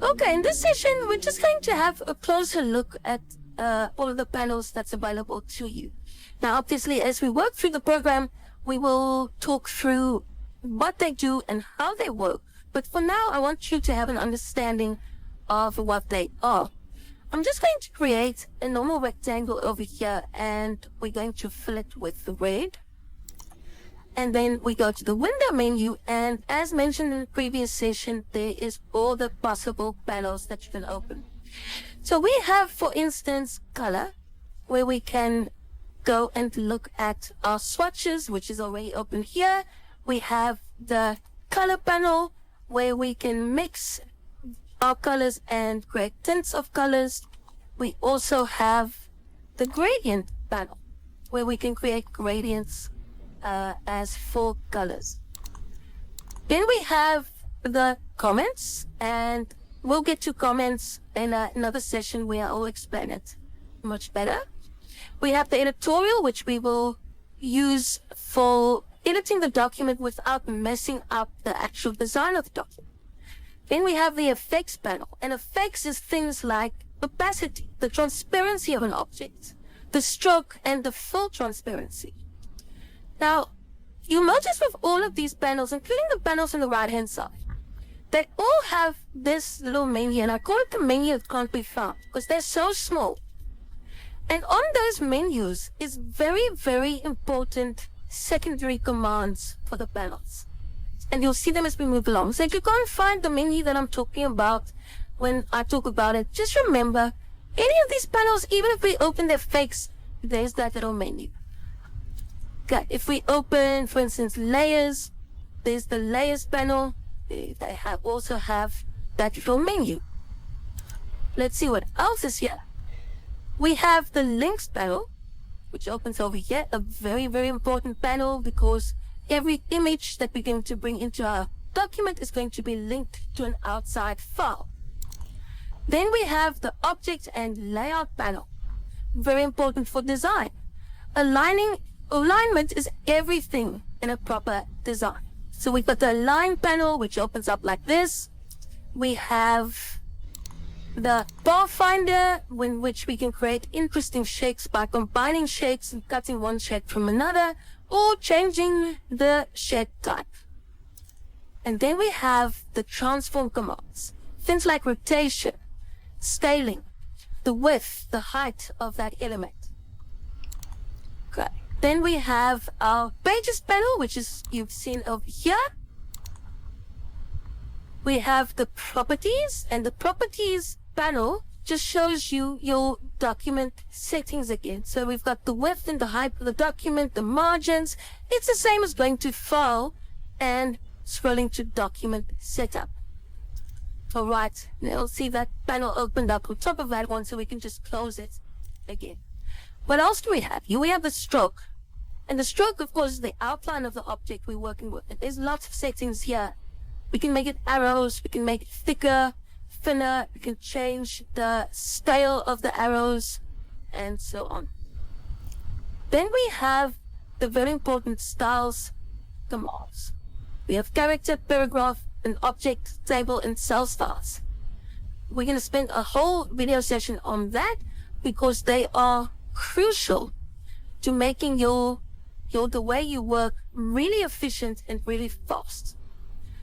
Okay, in this session, we're just going to have a closer look at all of the panels that's available to you. Now, obviously, as we work through the program, we will talk through what they do and how they work. But for now, I want you to have an understanding of what they are. I'm just going to create a normal rectangle over here, and we're going to fill it with the red. And then we go to the window menu, and as mentioned in the previous session, there is all the possible panels that you can open. So we have, for instance, color, where we can go and look at our swatches, which is already open here. We have the color panel, where we can mix our colors and create tints of colors. We also have the gradient panel, where we can create gradients as full colors. Then we have the comments, and we'll get to comments in another session where I'll explain it much better. We have the editorial, which we will use for editing the document without messing up the actual design of the document. Then we have the effects panel, and effects is things like opacity, the transparency of an object, the stroke, and the full transparency. Now, you notice with all of these panels, including the panels on the right-hand side, they all have this little menu, and I call it the menu that can't be found, because they're so small. And on those menus is very, very important secondary commands for the panels. And you'll see them as we move along. So if you can't find the menu that I'm talking about when I talk about it, just remember, any of these panels, even if we open their fakes, there's that little menu. Okay, if we open, for instance, layers, there's the layers panel. They also have that little menu. Let's see what else is here. We have the links panel, which opens over here, a very, very important panel, because every image that we're going to bring into our document is going to be linked to an outside file. Then we have the object and layout panel, very important for design. Alignment is everything in a proper design. So we've got the align panel, which opens up like this. We have the bar finder, in which we can create interesting shapes by combining shapes and cutting one shape from another, or changing the shape type. And then we have the transform commands, things like rotation, scaling, the width, the height of that element. Okay. Then we have our pages panel, which is you've seen over here. We have the properties, and the properties panel just shows you your document settings again. So we've got the width and the height of the document, the margins. It's the same as going to file and scrolling to document setup. All right, now you'll see that panel opened up on top of that one, so we can just close it again. What else do we have? Here we have the stroke. And the stroke, of course, is the outline of the object we're working with. And there's lots of settings here. We can make it arrows, we can make it thicker, thinner, we can change the scale of the arrows, and so on. Then we have the very important styles commands. We have character, paragraph, and object, table, and cell styles. We're going to spend a whole video session on that, because they are crucial to making the way you work really efficient and really fast.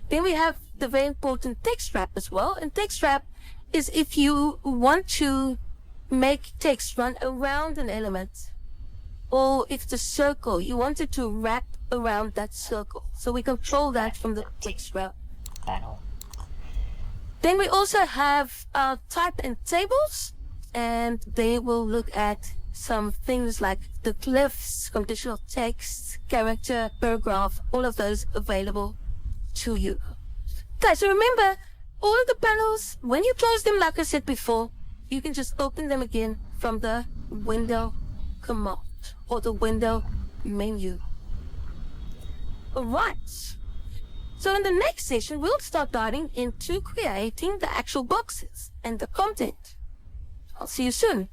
Then we have the very important text wrap as well. And text wrap is if you want to make text run around an element, or if it's a circle, you want it to wrap around that circle. So we control that from the text wrap panel. Then we also have our type and tables, and they will look at some things like the glyphs, conditional text, character, paragraph, all of those available to you. Okay, so remember, all of the panels, when you close them, like I said before, you can just open them again from the window command or the window menu. All right. So in the next session, we'll start diving into creating the actual boxes and the content. I'll see you soon.